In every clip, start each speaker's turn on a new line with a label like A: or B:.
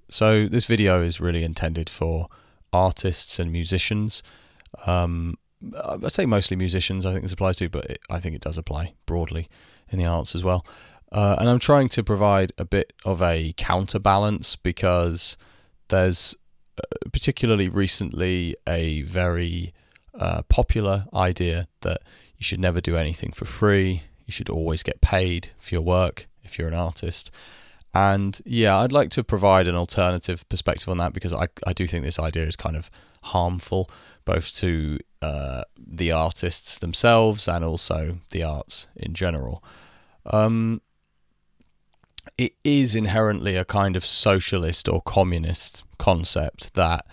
A: So this video is really intended for artists and musicians. I'd say mostly musicians I think this applies to, but I think it does apply broadly in the arts as well. And I'm trying to provide a bit of a counterbalance because there's particularly recently a very popular idea that you should never do anything for free. You should always get paid for your work if you're an artist. And yeah, I'd like to provide an alternative perspective on that because I do think this idea is kind of harmful, both to the artists themselves and also the arts in general. It is inherently a kind of socialist or communist concept that,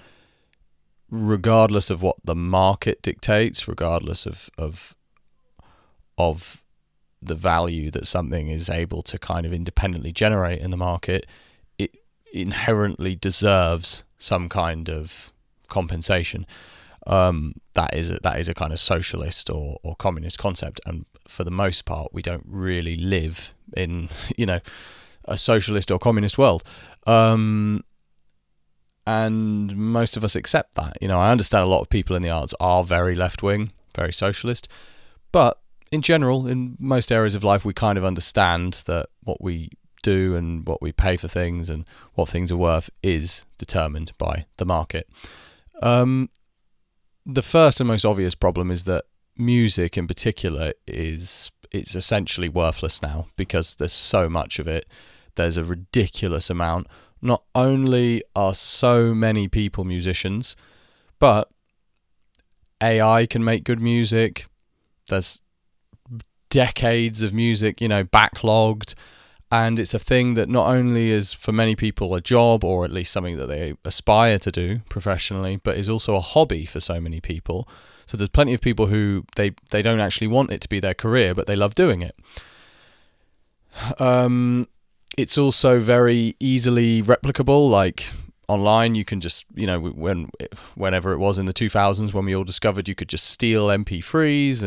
A: regardless of what the market dictates, regardless of the value that something is able to kind of independently generate in the market, it inherently deserves some kind of compensation. That is a kind of socialist or communist concept, and for the most part, we don't really live in a socialist or communist world. And most of us accept that. I understand a lot of people in the arts are very left-wing, very socialist, but in general, in most areas of life, we kind of understand that what we do and what we pay for things and what things are worth is determined by the market. The first and most obvious problem is that music in particular it's essentially worthless now because there's so much of it. There's a ridiculous amount. Not only are so many people musicians, but AI can make good music. There's decades of music, backlogged, and it's a thing that not only is for many people a job or at least something that they aspire to do professionally, but is also a hobby for so many people. So there's plenty of people who they don't actually want it to be their career, but they love doing it. It's also very easily replicable, like online. You can just, whenever it was in the 2000s when we all discovered you could just steal MP3s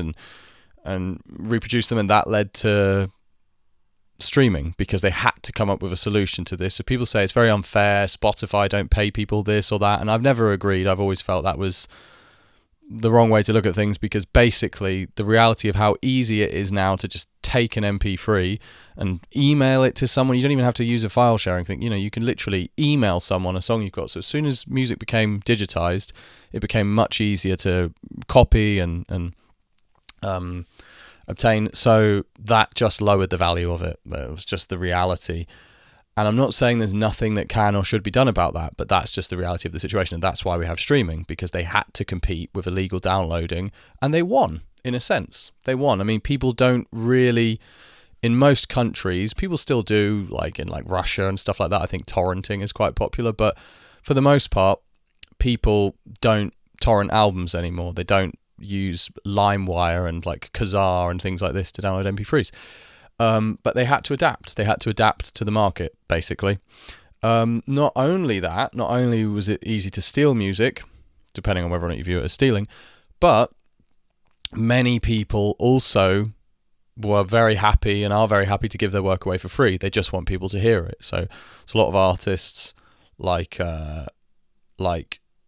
A: and reproduce them, and that led to streaming because they had to come up with a solution to this. So people say it's very unfair, Spotify don't pay people this or that, and I've never agreed. I've always felt that was the wrong way to look at things because basically the reality of how easy it is now to just take an MP3 and email it to someone. You don't even have to use a file sharing thing. You can literally email someone a song you've got. So as soon as music became digitized, it became much easier to copy and obtain. So that just lowered the value of it. It was just the reality. And I'm not saying there's nothing that can or should be done about that, but that's just the reality of the situation. And that's why we have streaming, because they had to compete with illegal downloading, and they won, in a sense. They won. I mean, people don't really, in most countries, people still do, like in Russia and stuff like that. I think torrenting is quite popular, but for the most part, people don't torrent albums anymore. They don't use LimeWire and Kazaa and things like this to download MP3s. But they had to adapt. They had to adapt to the market, basically. Not only was it easy to steal music, depending on whether or not you view it as stealing, but many people also were very happy and are very happy to give their work away for free. They just want people to hear it. So it's a lot of artists like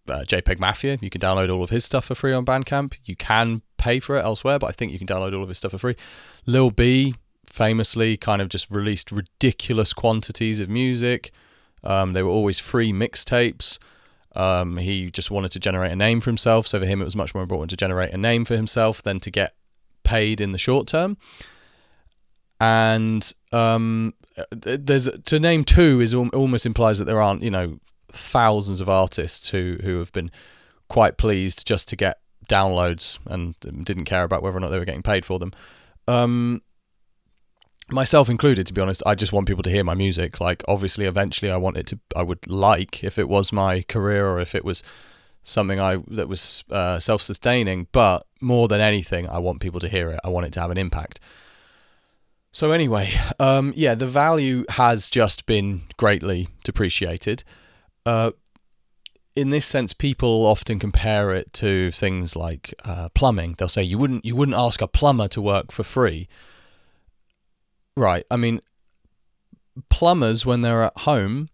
A: JPEG Mafia. You can download all of his stuff for free on Bandcamp. You can pay for it elsewhere, but I think you can download all of his stuff for free. Lil B famously kind of just released ridiculous quantities of music. They were always free mixtapes. He just wanted to generate a name for himself. So for him, it was much more important to generate a name for himself than to get paid in the short term. And there's to name two is almost implies that there aren't, thousands of artists who have been quite pleased just to get downloads and didn't care about whether or not they were getting paid for them. Myself included, to be honest. I just want people to hear my music. Obviously, eventually I would like if it was my career or if it was something that was self-sustaining, but more than anything, I want people to hear it. I want it to have an impact. So anyway, the value has just been greatly depreciated. In this sense, people often compare it to things like plumbing. They'll say you wouldn't ask a plumber to work for free. Right. I mean, plumbers, when they're at home,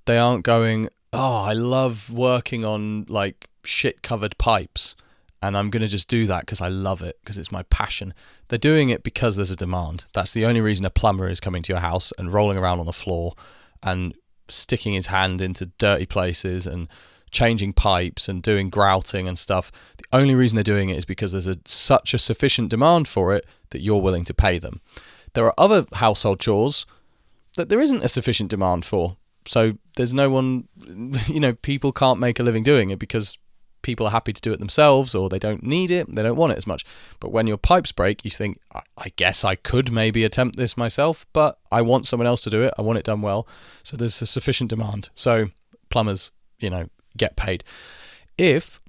A: They aren't going, oh, I love working on like shit-covered pipes, and I'm going to just do that because I love it, because it's my passion. They're doing it because there's a demand. That's the only reason a plumber is coming to your house and rolling around on the floor and sticking his hand into dirty places and changing pipes and doing grouting and stuff. The only reason they're doing it is because there's such a sufficient demand for it that you're willing to pay them. There are other household chores that there isn't a sufficient demand for. So there's no one, people can't make a living doing it because people are happy to do it themselves, or they don't need it, they don't want it as much. But when your pipes break, you think, I guess I could maybe attempt this myself, but I want someone else to do it. I want it done well. So there's a sufficient demand. So plumbers, get paid. If,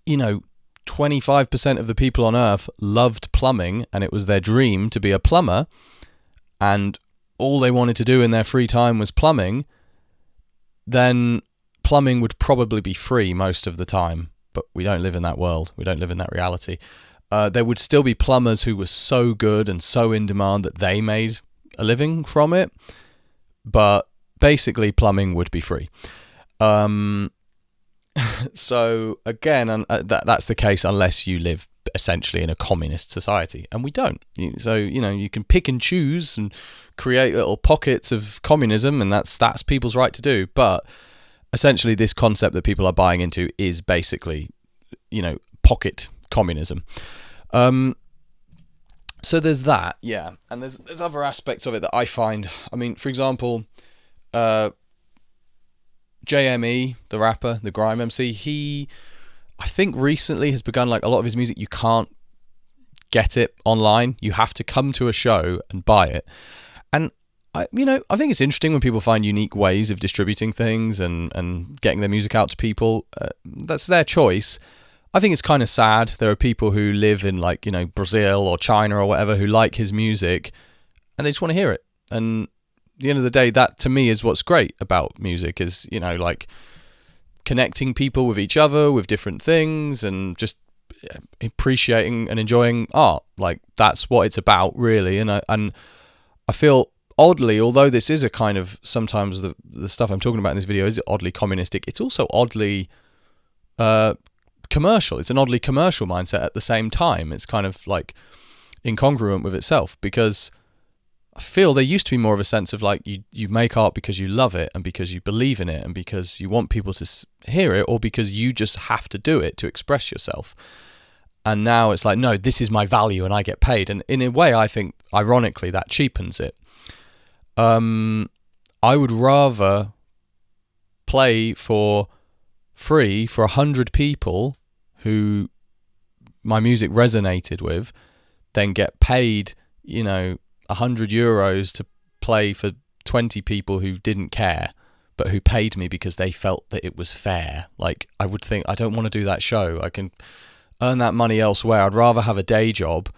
A: 25% of the people on earth loved plumbing and it was their dream to be a plumber, and all they wanted to do in their free time was plumbing, then plumbing would probably be free most of the time. But we don't live in that world. We don't live in that reality. There would still be plumbers who were so good and so in demand that they made a living from it. But basically, plumbing would be free. So again, that's the case unless you live essentially in a communist society, and we don't. So you can pick and choose and create little pockets of communism, and that's people's right to do. But essentially, this concept that people are buying into is basically, pocket communism. So there's that, yeah, and there's other aspects of it that I find. I mean, for example, JME, the rapper, the grime MC, he, I think recently has begun, like, a lot of his music, you can't get it online. You have to come to a show and buy it. And I think it's interesting when people find unique ways of distributing things and getting their music out to people. That's their choice. I think it's kind of sad. There are people who live in, like, Brazil or China or whatever, who like his music and they just want to hear it. And at the end of the day, that to me is what's great about music, is, like, connecting people with each other, with different things, and just appreciating and enjoying art. Like, that's what it's about, really. And I feel, oddly, although this is a kind of, sometimes the stuff I'm talking about in this video is oddly communistic, it's also oddly commercial. It's an oddly commercial mindset at the same time. It's kind of like incongruent with itself, because I feel there used to be more of a sense of, like, you make art because you love it and because you believe in it and because you want people to hear it, or because you just have to do it to express yourself. And now it's like, no, this is my value and I get paid. And in a way, I think, ironically, that cheapens it. I would rather play for free for 100 people who my music resonated with than get paid, 100 euros to play for 20 people who didn't care, but who paid me because they felt that it was fair. Like, I would think, I don't want to do that show. I can earn that money elsewhere. I'd rather have a day job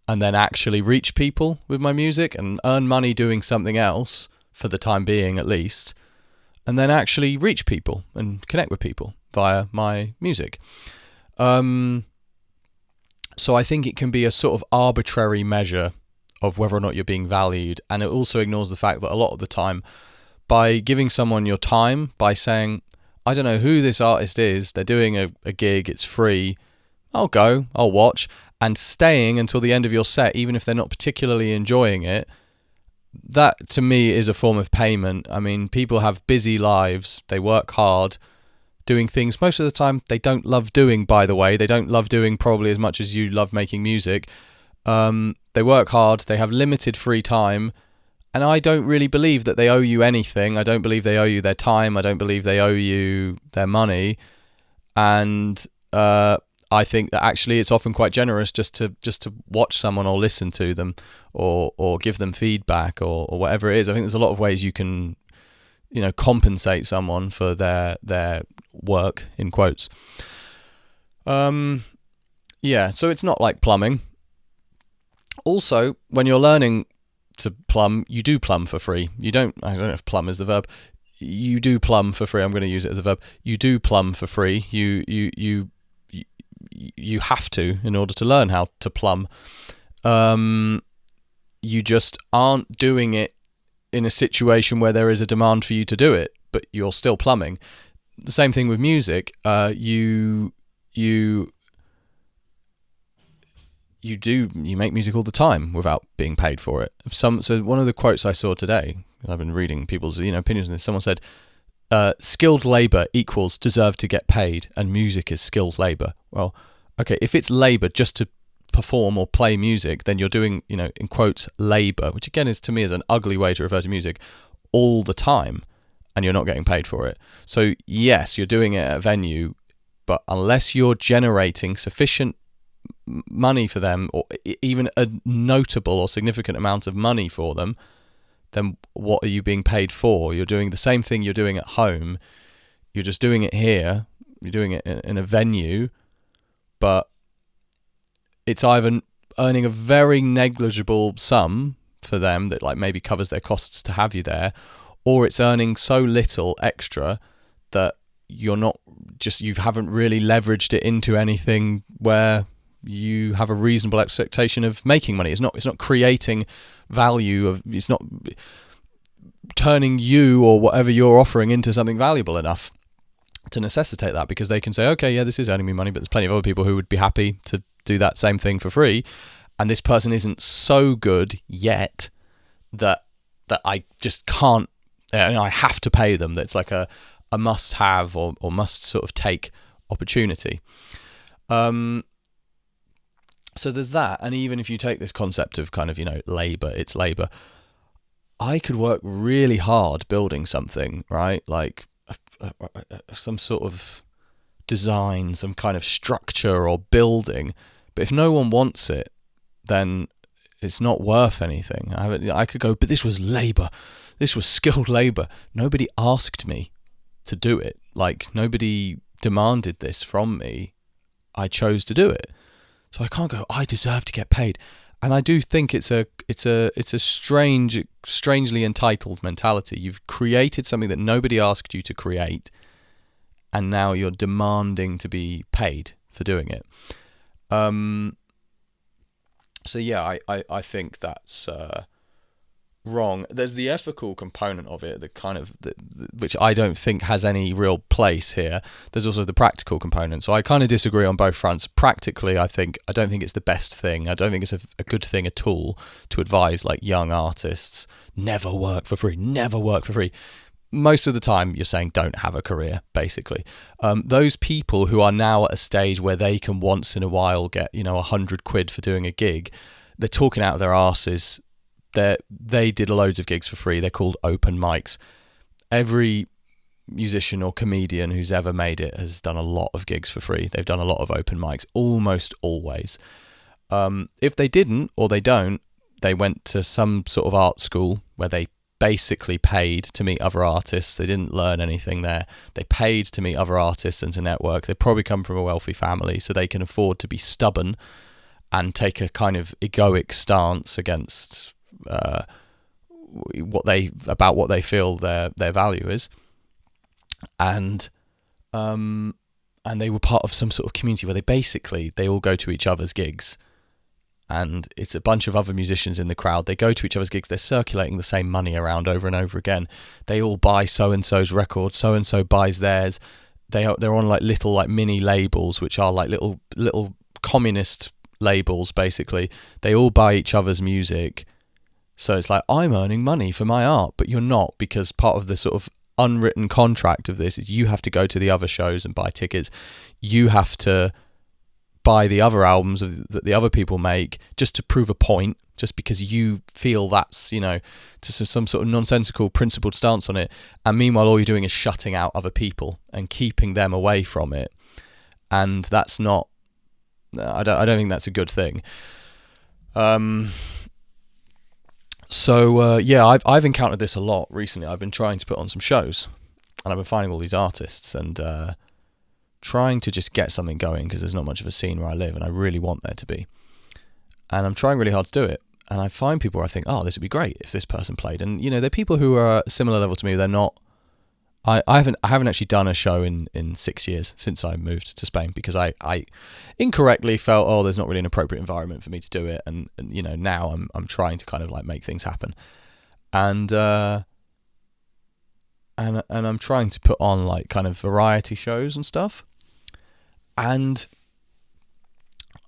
A: and then actually reach people with my music and earn money doing something else, for the time being at least, and then actually reach people and connect with people via my music. So I think it can be a sort of arbitrary measure of whether or not you're being valued, and it also ignores the fact that a lot of the time, by giving someone your time, by saying, I don't know who this artist is, they're doing a gig, it's free, I'll go, I'll watch, and staying until the end of your set, even if they're not particularly enjoying it, that to me is a form of payment. I mean, people have busy lives, they work hard, doing things most of the time they don't love doing, by the way. They don't love doing probably as much as you love making music. They work hard, they have limited free time, and I don't really believe that they owe you anything. I don't believe they owe you their time. I don't believe they owe you their money. And I think that actually it's often quite generous just to watch someone or listen to them or give them feedback or whatever it is. I think there's a lot of ways you can, compensate someone for their work, in quotes. Yeah, so it's not like plumbing. Also, when you're learning to plumb, you do plumb for free. I don't know if plumb is the verb. You do plumb for free. I'm going to use it as a verb. You do plumb for free. You have to, in order to learn how to plumb. You just aren't doing it in a situation where there is a demand for you to do it. but you're still plumbing. The same thing with music. You make music all the time without being paid for it. So one of the quotes I saw today, I've been reading people's opinions on this. Someone said, "Skilled labor equals deserve to get paid, and music is skilled labor." Well, okay, if it's labor just to perform or play music, then you're doing, in quotes, labor, which again is to me is an ugly way to refer to music, all the time, and you're not getting paid for it. So yes, you're doing it at a venue, but unless you're generating sufficient money for them, or even a notable or significant amount of money for them, then what are you being paid for? You're doing the same thing you're doing at home. You're just doing it here. You're doing it in a venue, but it's either earning a very negligible sum for them that like maybe covers their costs to have you there, or it's earning so little extra that you haven't really leveraged it into anything where you have a reasonable expectation of making money. It's not creating value, it's not turning you or whatever you're offering into something valuable enough to necessitate that, because they can say, okay, yeah, this is earning me money, but there's plenty of other people who would be happy to do that same thing for free, and this person isn't so good yet that I just can't, I have to pay them. That's like a must have or must sort of take opportunity. So there's that. And even if you take this concept of kind of, labor, it's labor. I could work really hard building something, right? Like some sort of design, some kind of structure or building. But if no one wants it, then it's not worth anything. I could go, but this was labor. This was skilled labor. Nobody asked me to do it. Like, nobody demanded this from me. I chose to do it. So I can't go, I deserve to get paid. And I do think it's a strangely entitled mentality. You've created something that nobody asked you to create, and now you're demanding to be paid for doing it. So yeah, I think that's wrong. There's the ethical component of it, which I don't think has any real place here. There's also the practical component. So I kind of disagree on both fronts. Practically, I don't think it's the best thing. I don't think it's a good thing at all to advise like young artists, never work for free, never work for free. Most of the time you're saying don't have a career, basically. Those people who are now at a stage where they can once in a while get, £100 for doing a gig, they're talking out of their arses. They did loads of gigs for free. They're called open mics. Every musician or comedian who's ever made it has done a lot of gigs for free. They've done a lot of open mics, almost always. If they didn't, or they don't, they went to some sort of art school where they basically paid to meet other artists. They didn't learn anything there. They paid to meet other artists and to network. They probably come from a wealthy family, so they can afford to be stubborn and take a kind of egoic stance against what they feel their value is, and they were part of some sort of community where they all go to each other's gigs, and it's a bunch of other musicians in the crowd. They go to each other's gigs. They're circulating the same money around over and over again. They all buy so and so's record. So and so buys theirs. They're on like little like mini labels, which are like little communist labels. Basically, they all buy each other's music. So it's like, I'm earning money for my art, but you're not, because part of the sort of unwritten contract of this is you have to go to the other shows and buy tickets. You have to buy the other albums that the other people make just to prove a point, just because you feel that's, just some sort of nonsensical principled stance on it. And meanwhile, all you're doing is shutting out other people and keeping them away from it. And that's not, I don't think that's a good thing. So I've encountered this a lot recently. I've been trying to put on some shows, and I've been finding all these artists and trying to just get something going, because there's not much of a scene where I live, and I really want there to be. And I'm trying really hard to do it. And I find people where I think, oh, this would be great if this person played. And they're people who are a similar level to me. They're not. I haven't actually done a show in 6 years since I moved to Spain, because I incorrectly felt, oh, there's not really an appropriate environment for me to do it, and now I'm trying to kind of like make things happen, and and I'm trying to put on like kind of variety shows and stuff. And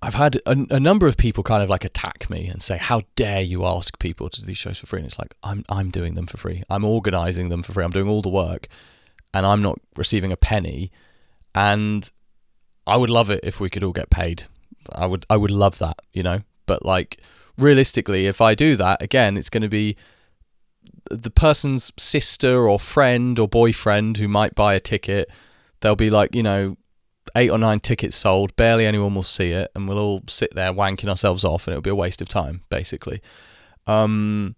A: I've had a number of people kind of like attack me and say, how dare you ask people to do these shows for free? And it's like, I'm doing them for free. I'm organising them for free. I'm doing all the work and I'm not receiving a penny. And I would love it if we could all get paid. I would love that, you know. But like realistically, if I do that, again, it's going to be the person's sister or friend or boyfriend who might buy a ticket. They'll be like, you know, 8 or 9 tickets sold, barely anyone will see it, and we'll all sit there wanking ourselves off, and it'll be a waste of time, basically. And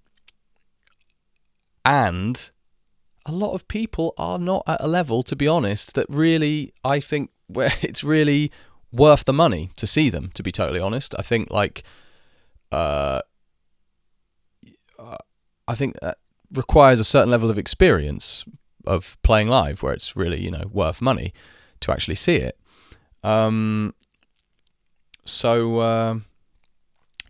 A: a lot of people are not at a level, to be honest, that really, I think, where it's really worth the money to see them, to be totally honest. I think, like, I think that requires a certain level of experience of playing live, where it's really, you know, worth money to actually see it.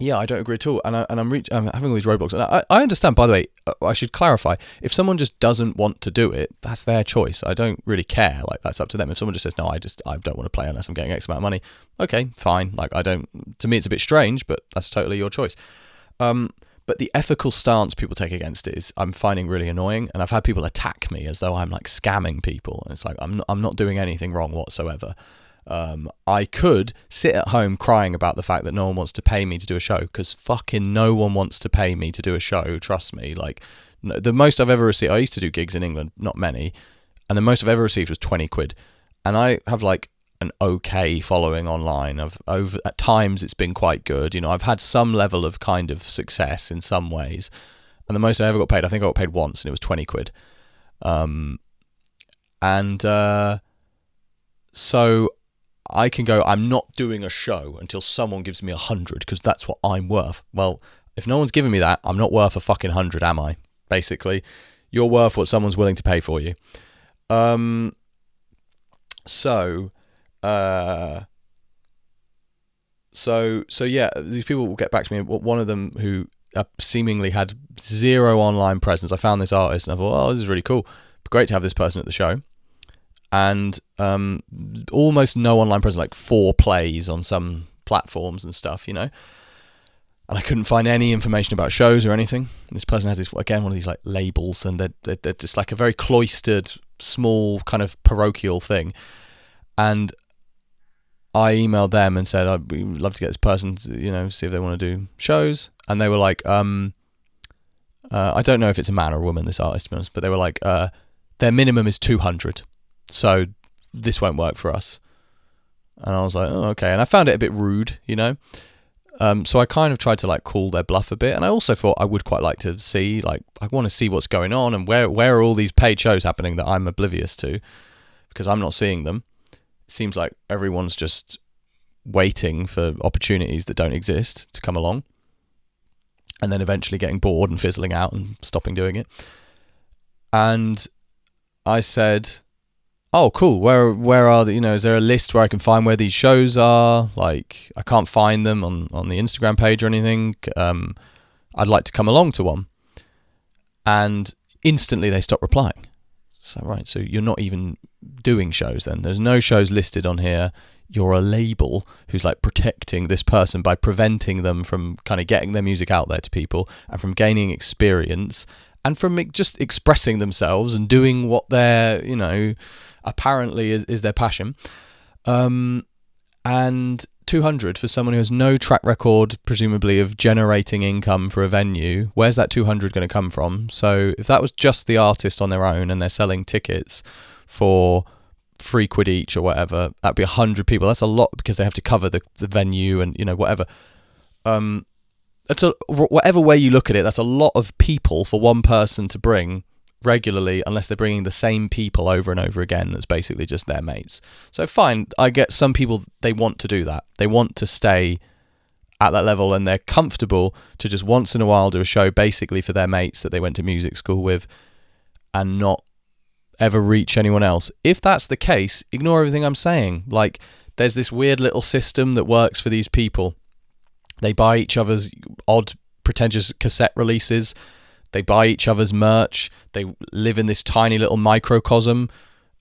A: Yeah, I don't agree at all, and I'm having all these roadblocks, and I understand. By the way, I should clarify: if someone just doesn't want to do it, that's their choice. I don't really care. Like, that's up to them. If someone just says, "No, I don't want to play unless I'm getting X amount of money," okay, fine. Like, I don't. To me, it's a bit strange, but that's totally your choice. But the ethical stance people take against it is, I'm finding really annoying, and I've had people attack me as though I'm like scamming people, and it's like I'm not doing anything wrong whatsoever. I could sit at home crying about the fact that no one wants to pay me to do a show, because fucking no one wants to pay me to do a show, trust me. Like, the most I've ever received, I used to do gigs in England, not many, and the most I've ever received was 20 quid, and I have like an okay following online. At times it's been quite good, you know. I've had some level of kind of success in some ways, and the most I ever got paid, I think I got paid once, and it was 20 quid. So I can go, I'm not doing a show until someone gives me 100, because that's what I'm worth. Well, if no one's giving me that, I'm not worth a fucking 100, am I? Basically, you're worth what someone's willing to pay for you. So yeah, these people will get back to me. One of them who seemingly had zero online presence, I found this artist and I thought, oh, this is really cool. Great to have this person at the show. And almost no online presence, like 4 plays on some platforms and stuff, you know. And I couldn't find any information about shows or anything. And this person had this, again, one of these like labels, and they're just like a very cloistered, small kind of parochial thing. And I emailed them and said, I'd love to get this person to, you know, see if they want to do shows. And they were like, I don't know if it's a man or a woman, this artist, to be honest, but they were like, their minimum is 200. So this won't work for us. And I was like, oh, okay. And I found it a bit rude, you know. So I kind of tried to like call their bluff a bit. And I also thought I would quite like to see, like, I want to see what's going on and where are all these paid shows happening that I'm oblivious to, because I'm not seeing them. It seems like everyone's just waiting for opportunities that don't exist to come along, and then eventually getting bored and fizzling out and stopping doing it. And I said, oh, cool, where are the, you know, is there a list where I can find where these shows are? Like, I can't find them on the Instagram page or anything. I'd like to come along to one. And instantly they stopped replying. So, right, so you're not even doing shows then. There's no shows listed on here. You're a label who's like protecting this person by preventing them from kind of getting their music out there to people and from gaining experience and from just expressing themselves and doing what they're, you know, apparently is their passion. And 200 for someone who has no track record, presumably, of generating income for a venue. Where's that 200 going to come from? So if that was just the artist on their own and they're selling tickets for £3 each or whatever, that'd be 100 people. That's a lot, because they have to cover the venue and, you know, whatever. Whatever way you look at it, that's a lot of people for one person to bring regularly, unless they're bringing the same people over and over again. That's basically just their mates. So fine, I get some people, they want to do that. They want to stay at that level, and they're comfortable to just once in a while do a show basically for their mates that they went to music school with and not ever reach anyone else. If that's the case, ignore everything I'm saying. Like, there's this weird little system that works for these people. They buy each other's odd, pretentious cassette releases. They buy each other's merch. They live in this tiny little microcosm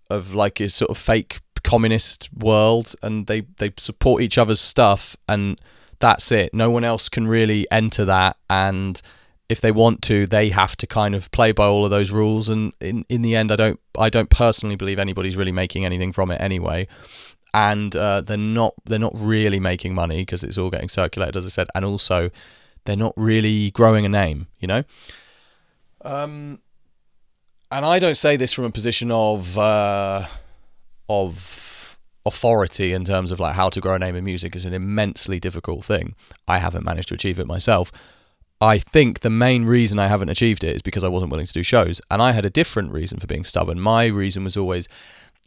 A: of like a sort of fake communist world, and they support each other's stuff, and that's it. No one else can really enter that, and if they want to, they have to kind of play by all of those rules. And in the end, I don't personally believe anybody's really making anything from it anyway. And they're not really making money because it's all getting circulated, as I said, and also they're not really growing a name, you know. And I don't say this from a position of authority in terms of like how to grow a name in music. Is an immensely difficult thing. I haven't managed to achieve it myself. I think the main reason I haven't achieved it is because I wasn't willing to do shows, and I had a different reason for being stubborn. My reason was always,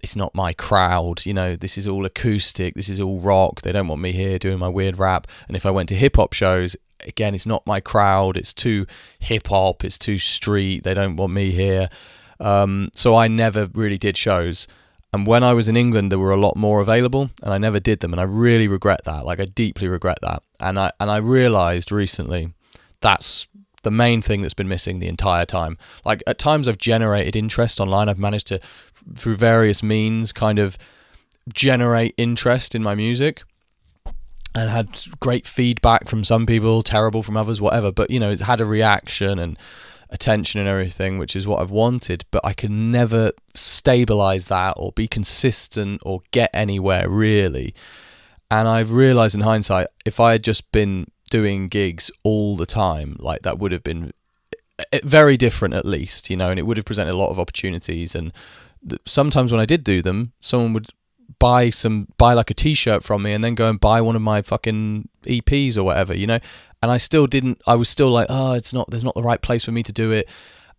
A: it's not my crowd, you know, this is all acoustic, this is all rock, they don't want me here doing my weird rap. And if I went to hip-hop shows, again, it's not my crowd, it's too hip-hop, it's too street, they don't want me here. So I never really did shows. And when I was in England, there were a lot more available, and I never did them, and I really regret that. Like, I deeply regret that. And I realised recently that's the main thing that's been missing the entire time. Like, at times I've generated interest online. I've managed to, through various means, kind of generate interest in my music, and had great feedback from some people, terrible from others, whatever. But, you know, it's had a reaction and attention and everything, which is what I've wanted. But I could never stabilize that or be consistent or get anywhere, really. And I've realized in hindsight, if I had just been doing gigs all the time, like, that would have been very different, at least, you know, and it would have presented a lot of opportunities. And sometimes when I did do them, someone would buy like a t-shirt from me and then go and buy one of my fucking EPs or whatever, you know. And I was still like, oh, there's not the right place for me to do it.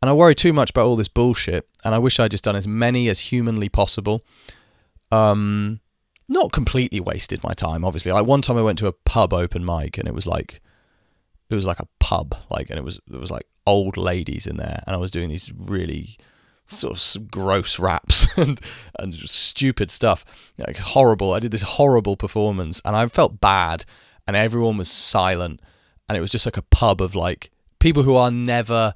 A: And I worry too much about all this bullshit, and I wish I'd just done as many as humanly possible. Not completely wasted my time, obviously. Like, one time I went to a pub open mic, and it was like a pub, like, and there was like old ladies in there, and I was doing these really sort of gross raps and stupid stuff, like horrible. I did this horrible performance, and I felt bad, and everyone was silent, and it was just like a pub of like people who are never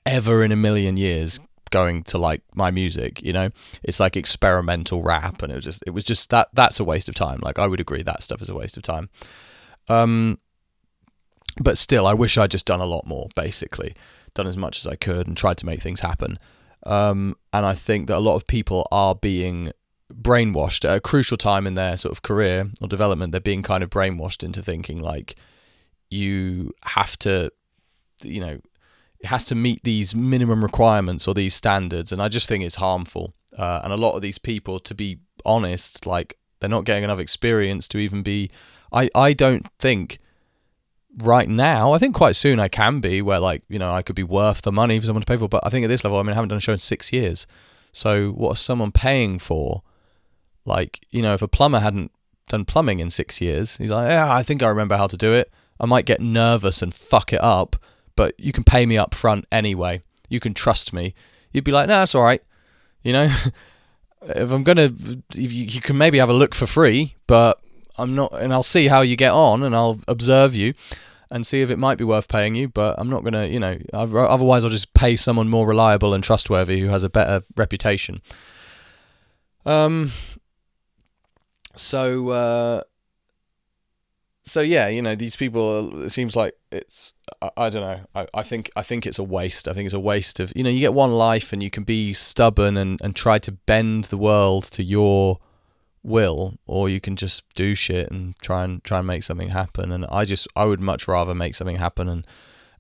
A: ever in a million years going to like my music, you know. It's like experimental rap, and it was just that's a waste of time. Like, I would agree that stuff is a waste of time. But still, I wish I'd just done a lot more, basically done as much as I could and tried to make things happen. And I think that a lot of people are being brainwashed at a crucial time in their sort of career or development. They're being kind of brainwashed into thinking like, you have to, you know, it has to meet these minimum requirements or these standards, and I just think it's harmful. And a lot of these people, to be honest, like, they're not getting enough experience to even be. I don't think right now. I think quite soon I can be, where, like, you know, I could be worth the money for someone to pay for. But I think at this level, I mean, I haven't done a show in 6 years. So what is someone paying for? Like, you know, if a plumber hadn't done plumbing in 6 years, he's like, yeah, I think I remember how to do it. I might get nervous and fuck it up, but you can pay me up front anyway. You can trust me. You'd be like, no, that's all right. You know, if you can maybe have a look for free, but I'm not, and I'll see how you get on, and I'll observe you and see if it might be worth paying you, but I'm not going to, you know, otherwise I'll just pay someone more reliable and trustworthy who has a better reputation. So yeah, you know, these people, it seems like it's, I don't know. I think it's a waste. I think it's a waste of, you know, you get one life and you can be stubborn and try to bend the world to your will, or you can just do shit and try and make something happen. And I would much rather make something happen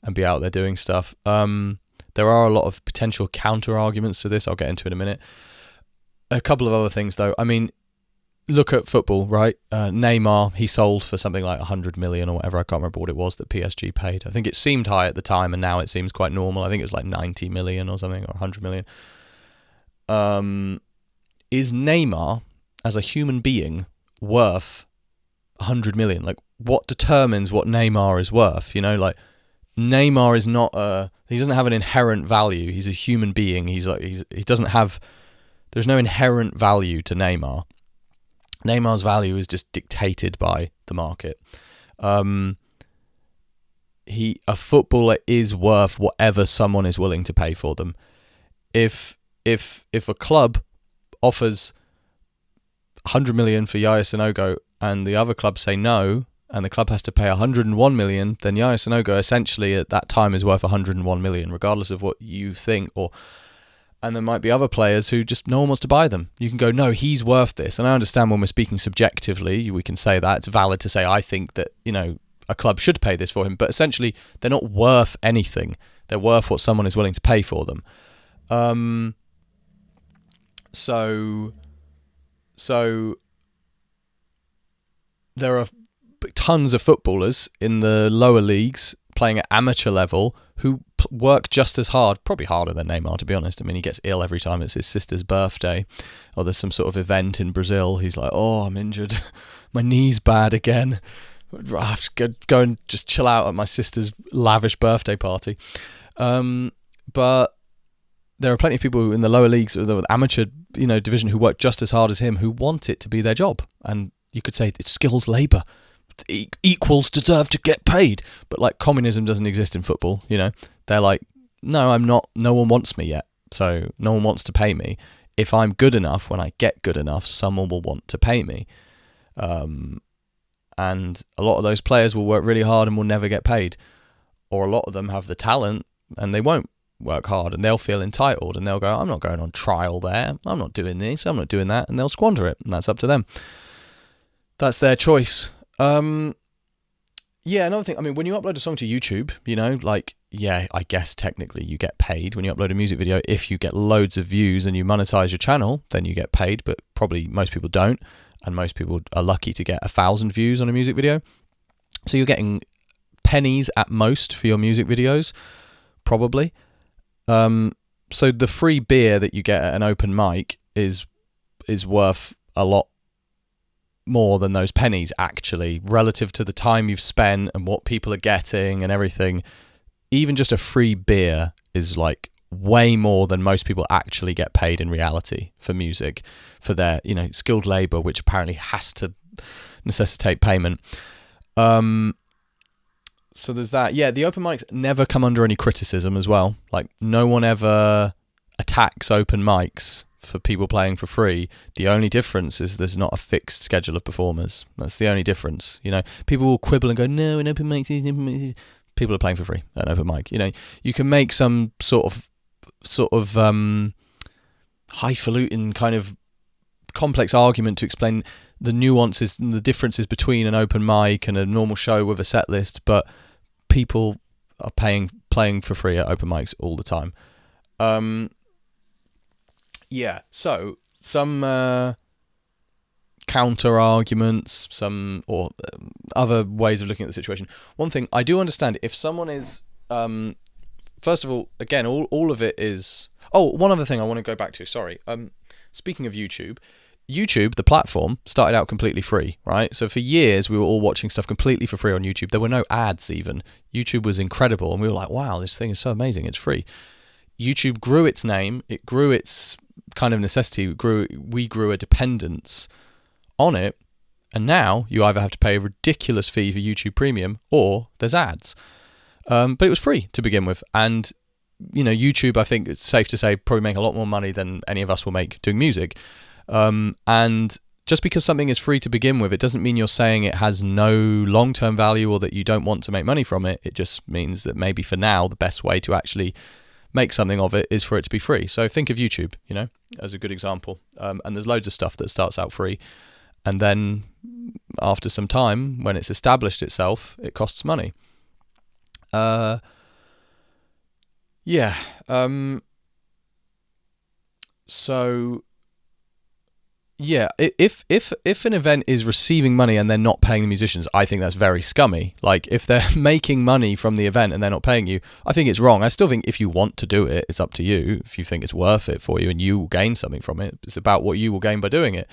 A: and be out there doing stuff. There are a lot of potential counter arguments to this. I'll get into in a minute. A couple of other things though. I mean, look at football, right? Neymar, he sold for something like 100 million or whatever. I can't remember what it was that PSG paid. I think it seemed high at the time, and now it seems quite normal. I think it was like 90 million or something, or 100 million. Is Neymar, as a human being, worth 100 million? Like, what determines what Neymar is worth? You know, like, Neymar is not he doesn't have an inherent value. He's a human being. He doesn't have, there's no inherent value to Neymar. Neymar's value is just dictated by the market. a footballer is worth whatever someone is willing to pay for them. If a club offers 100 million for Yaya Sanogo and the other clubs say no, and the club has to pay 101 million, then Yaya Sanogo essentially at that time is worth 101 million, regardless of what you think. And there might be other players who just no one wants to buy them. You can go, no, he's worth this. And I understand when we're speaking subjectively, we can say that. It's valid to say, I think that, a club should pay this for him. But essentially, they're not worth anything. They're worth what someone is willing to pay for them. So there are tons of footballers in the lower leagues playing at amateur level who work just as hard, probably harder than Neymar, to be honest. I mean, he gets ill every time it's his sister's birthday, or there's some sort of event in Brazil. He's like, oh, I'm injured. My knee's bad again. I have to go and just chill out at my sister's lavish birthday party. But there are plenty of people in the lower leagues or the amateur, division who work just as hard as him, who want it to be their job. And you could say it's skilled labour. Equals deserve to get paid. But like communism doesn't exist in football, They're like, no, I'm not. No one wants me yet. So no one wants to pay me. If I'm good enough, when I get good enough, someone will want to pay me. And a lot of those players will work really hard and will never get paid. Or a lot of them have the talent and they won't work hard and they'll feel entitled and they'll go, I'm not going on trial there. I'm not doing this. I'm not doing that. And they'll squander it. And that's up to them. That's their choice. Another thing, I mean, when you upload a song to YouTube, I guess technically you get paid when you upload a music video. If you get loads of views and you monetize your channel, then you get paid, but probably most people don't. And most people are lucky to get 1,000 views on a music video. So you're getting pennies at most for your music videos, probably. So the free beer that you get at an open mic is worth a lot more than those pennies, actually, relative to the time you've spent and what people are getting and everything. Even just a free beer is like way more than most people actually get paid in reality for music, for their skilled labor, which apparently has to necessitate payment. So there's that. The open mics never come under any criticism as well. Like, no one ever attacks open mics for people playing for free. The only difference is there's not a fixed schedule of performers. That's the only difference. People will quibble and go, no, an open mic is people are playing for free at an open mic. You can make some sort of highfalutin kind of complex argument to explain the nuances and the differences between an open mic and a normal show with a set list, but people are playing for free at open mics all the time. So some counter arguments, some other ways of looking at the situation. One thing I do understand, if someone is first of all, again, all of it is... Oh, one other thing I want to go back to, sorry. Speaking of YouTube, the platform, started out completely free, right? So for years, we were all watching stuff completely for free on YouTube. There were no ads even. YouTube was incredible, and we were like, wow, this thing is so amazing, it's free. YouTube grew its name, it grew its kind of necessity, we grew a dependence on it, and now you either have to pay a ridiculous fee for YouTube Premium, or there's ads. But it was free to begin with, and YouTube, I think it's safe to say, probably make a lot more money than any of us will make doing music. And just because something is free to begin with, it doesn't mean you're saying it has no long-term value or that you don't want to make money from it. It just means that maybe for now, the best way to actually make something of it is for it to be free. So think of YouTube, as a good example. And there's loads of stuff that starts out free. And then after some time, when it's established itself, it costs money. If an event is receiving money and they're not paying the musicians, I think that's very scummy. Like, if they're making money from the event and they're not paying you, I think it's wrong. I still think if you want to do it, it's up to you. If you think it's worth it for you and you will gain something from it, it's about what you will gain by doing it.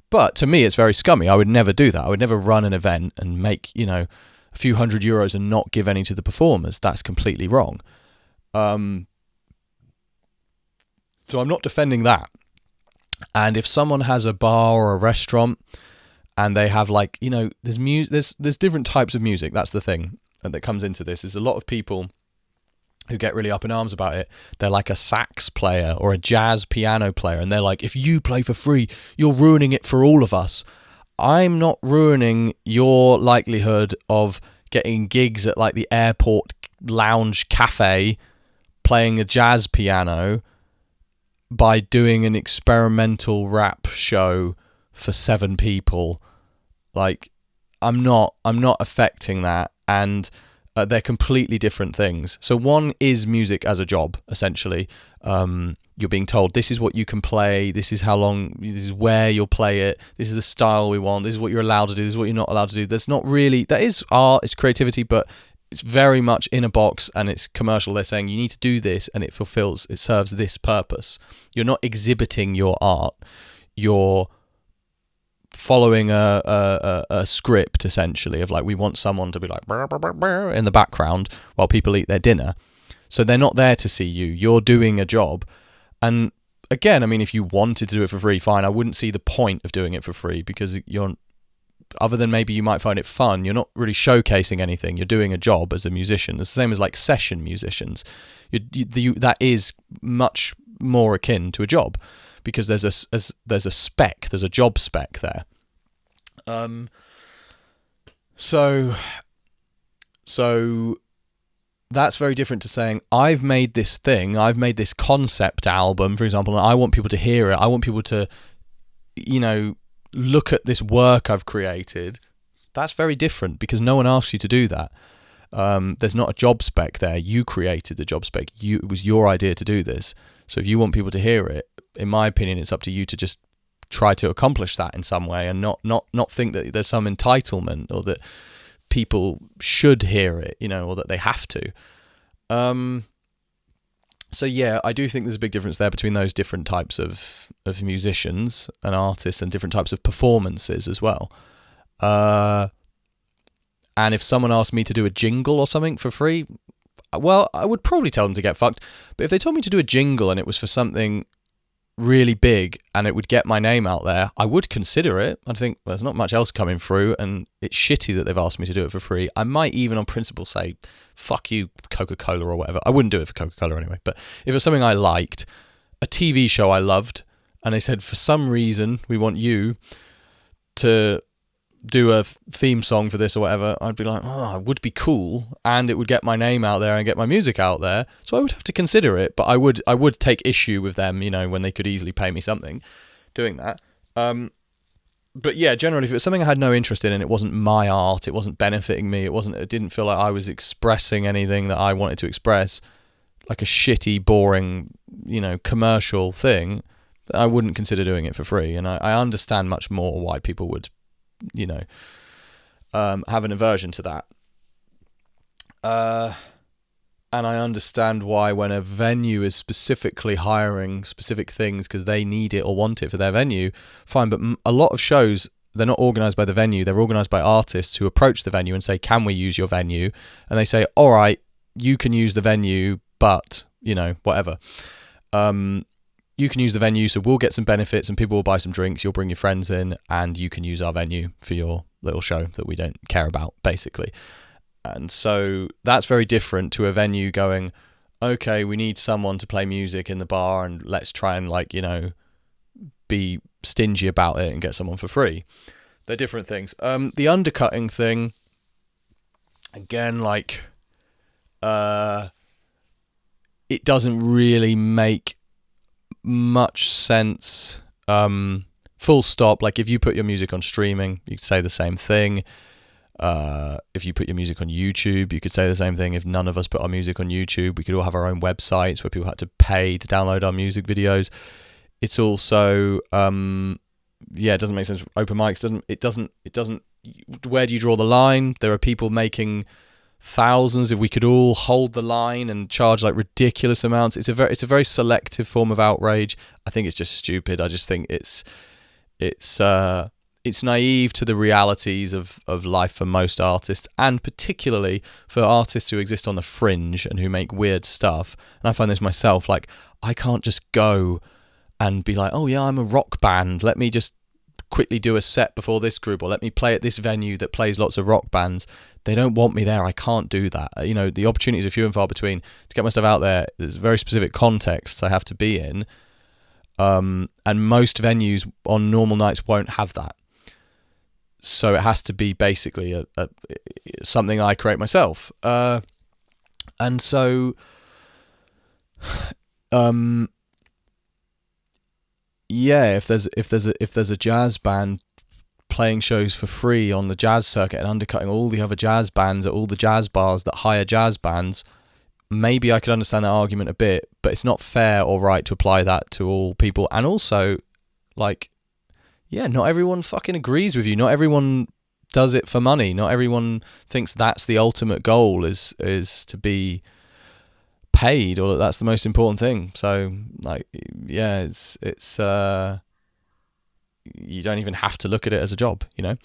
A: But to me, it's very scummy. I would never do that. I would never run an event and make, a few €100 and not give any to the performers. That's completely wrong. So I'm not defending that. And if someone has a bar or a restaurant and they have there's different types of music. That's the thing. that comes into this is a lot of people who get really up in arms about it. They're like a sax player or a jazz piano player, and they're like, if you play for free, you're ruining it for all of us. I'm not ruining your likelihood of getting gigs at like the airport lounge cafe playing a jazz piano by doing an experimental rap show for 7 people. Like, I'm not affecting that, and they're completely different things. So one is music as a job, essentially. You're being told, this is what you can play, this is how long, this is where you'll play it, this is the style we want, this is what you're allowed to do, this is what you're not allowed to do. There's not really, that is art, it's creativity, but it's very much in a box and it's commercial. They're saying you need to do this and it serves this purpose. You're not exhibiting your art, you're following a script, essentially, of like, we want someone to be like brr, brr, brr, brr, in the background while people eat their dinner. So they're not there to see you, you're doing a job. And again, I mean, if you wanted to do it for free, fine. I wouldn't see the point of doing it for free, because you're, other than maybe you might find it fun, you're not really showcasing anything. You're doing a job as a musician. It's the same as like session musicians. That is much more akin to a job, because there's a spec, there's a job spec there. So that's very different to saying, I've made this thing, I've made this concept album, for example, and I want people to hear it. I want people to, look at this work I've created. That's very different, because no one asked you to do that. There's not a job spec there. You created the job spec. It was your idea to do this. So if you want people to hear it, in my opinion, it's up to you to just try to accomplish that in some way, and not think that there's some entitlement or that people should hear it, or that they have to. So yeah, I do think there's a big difference there between those different types of musicians and artists, and different types of performances as well. And if someone asked me to do a jingle or something for free, well, I would probably tell them to get fucked. But if they told me to do a jingle and it was for something really big and it would get my name out there, I would consider it. I'd think, well, there's not much else coming through and it's shitty that they've asked me to do it for free. I might even on principle say, fuck you, Coca-Cola or whatever. I wouldn't do it for Coca-Cola anyway. But if it was something I liked, a TV show I loved, and they said, for some reason, we want you to do a theme song for this or whatever, I'd be like, oh, it would be cool, and it would get my name out there and get my music out there. So I would have to consider it, but I would take issue with them, when they could easily pay me something doing that. But yeah, generally, if it was something I had no interest in and it wasn't my art, it wasn't benefiting me, it didn't feel like I was expressing anything that I wanted to express, like a shitty, boring, commercial thing, I wouldn't consider doing it for free. And I understand much more why people would have an aversion to that. And I understand why, when a venue is specifically hiring specific things because they need it or want it for their venue, fine. But a lot of shows, they're not organised by the venue, they're organised by artists who approach the venue and say, can we use your venue? And they say, all right, you can use the venue, but, whatever. You can use the venue, so we'll get some benefits and people will buy some drinks, you'll bring your friends in, and you can use our venue for your little show that we don't care about, basically. And so that's very different to a venue going, okay, we need someone to play music in the bar and let's try and be stingy about it and get someone for free. They're different things. The undercutting thing, again, it doesn't really make much sense. Full stop. Like, if you put your music on streaming, you could say the same thing. If you put your music on YouTube, you could say the same thing. If none of us put our music on YouTube, we could all have our own websites where people had to pay to download our music videos. It's also it doesn't make sense. Open mics doesn't where do you draw the line? There are people making thousands. If we could all hold the line and charge ridiculous amounts, it's a very selective form of outrage. I think it's just stupid. I just think it's naive to the realities of life for most artists, and particularly for artists who exist on the fringe and who make weird stuff. And I find this myself, I can't just go and be like, oh yeah, I'm a rock band, let me just quickly do a set before this group, or let me play at this venue that plays lots of rock bands. they don't want me there. I can't do that. You know, the opportunities are few and far between to get my stuff out there. There's very specific contexts I have to be in, and most venues on normal nights won't have that. So it has to be basically a something I create myself, and so. Yeah, if there's a jazz band playing shows for free on the jazz circuit and undercutting all the other jazz bands at all the jazz bars that hire jazz bands, maybe I could understand that argument a bit, but it's not fair or right to apply that to all people. And also, like, yeah, not everyone fucking agrees with you. Not everyone does it for money. Not everyone thinks that's the ultimate goal is to be paid, or that's the most important thing. So, like, yeah, it's you don't even have to look at it as a job, you know.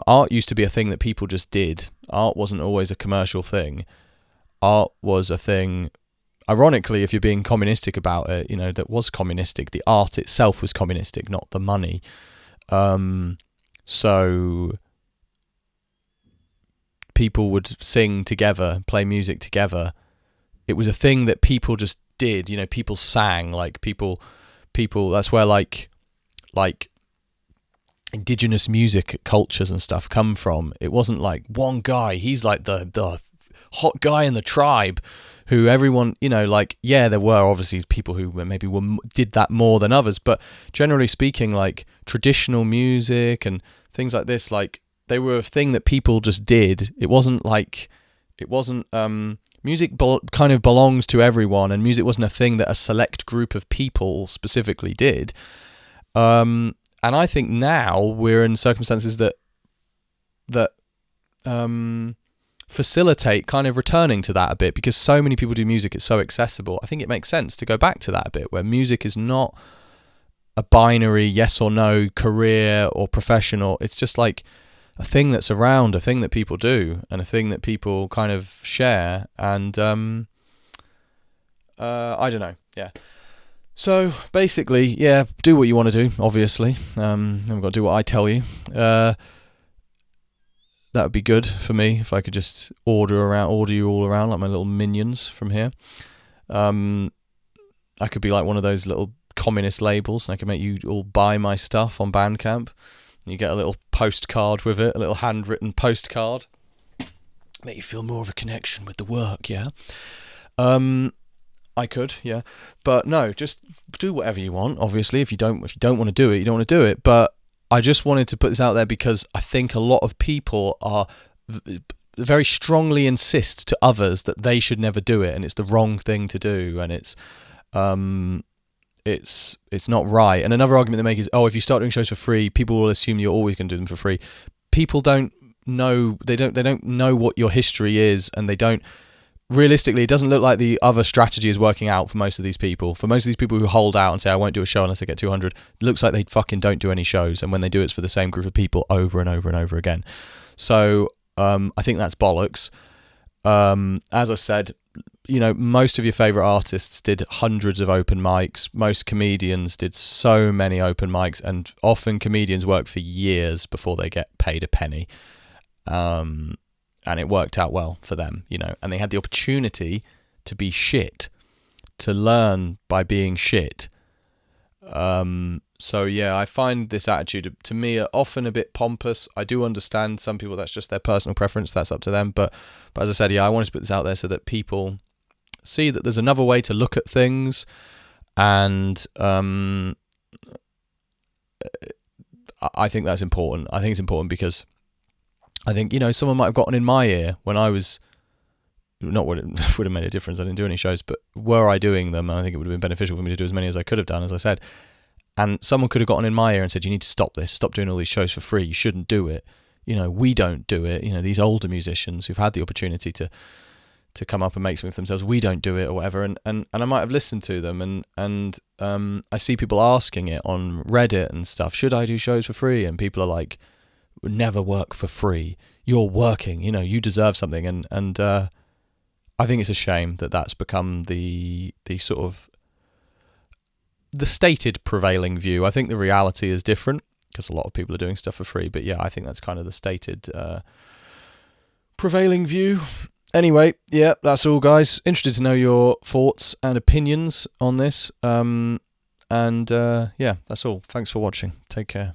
A: Art used to be a thing that people just did. Art wasn't always a commercial thing. Art was a thing, ironically, if you're being communistic about it, you know, that was communistic. The art itself was communistic, not the money. So people would sing together, play music together. It was a thing that people just did, you know. People sang, like people. That's where like indigenous music cultures and stuff come from. It wasn't like one guy. He's like the hot guy in the tribe, who everyone, you know, like, yeah, there were obviously people who maybe did that more than others, but generally speaking, like traditional music and things like this, like they were a thing that people just did. It wasn't music kind of belongs to everyone, and music wasn't a thing that a select group of people specifically did. And I think now we're in circumstances that facilitate kind of returning to that a bit, because so many people do music, it's so accessible. I think it makes sense to go back to that a bit, where music is not a binary yes or no career or professional. It's just like a thing that's around, a thing that people do, and a thing that people kind of share. And I don't know, yeah. So basically, yeah, do what you want to do, obviously. I've got to do what I tell you. That would be good for me if I could just order you all around like my little minions from here. I could be like one of those little communist labels, and I could make you all buy my stuff on Bandcamp. You get a little postcard with it, a little handwritten postcard. Make you feel more of a connection with the work, yeah? I could, yeah. But no, just do whatever you want, obviously. If you don't want to do it, you don't want to do it. But I just wanted to put this out there because I think a lot of people are very strongly insist to others that they should never do it, and it's the wrong thing to do, and it's not right. And another argument they make is, oh, if you start doing shows for free, people will assume you're always going to do them for free. People don't know, they don't know what your history is, and they don't. Realistically, it doesn't look like the other strategy is working out for most of these people. For most of these people who hold out and say, I won't do a show unless I get 200, it looks like they fucking don't do any shows. And when they do, it's for the same group of people over and over and over again. So I think that's bollocks. As I said, you know, most of your favourite artists did hundreds of open mics. Most comedians did so many open mics. And often comedians work for years before they get paid a penny. And it worked out well for them, you know, and they had the opportunity to be shit, to learn by being shit. So yeah, I find this attitude to me often a bit pompous. I do understand some people, that's just their personal preference, that's up to them. But as I said, yeah, I wanted to put this out there so that people see that there's another way to look at things. And I think that's important. I think it's important because I think, you know, someone might have gotten in my ear when I was, not would have made a difference, I didn't do any shows, but were I doing them, I think it would have been beneficial for me to do as many as I could have done, as I said. And someone could have gotten in my ear and said, you need to stop this, stop doing all these shows for free, you shouldn't do it. You know, we don't do it. You know, these older musicians who've had the opportunity to come up and make something for themselves, we don't do it or whatever. And I might have listened to them, and I see people asking it on Reddit and stuff, should I do shows for free? And people are like, would never work for free. You're working, you know, you deserve something. And I think it's a shame that that's become the sort of the stated prevailing view. I think the reality is different because a lot of people are doing stuff for free. But yeah, I think that's kind of the stated prevailing view. Anyway, yeah, that's all, guys. Interested to know your thoughts and opinions on this. Yeah, that's all. Thanks for watching. Take care.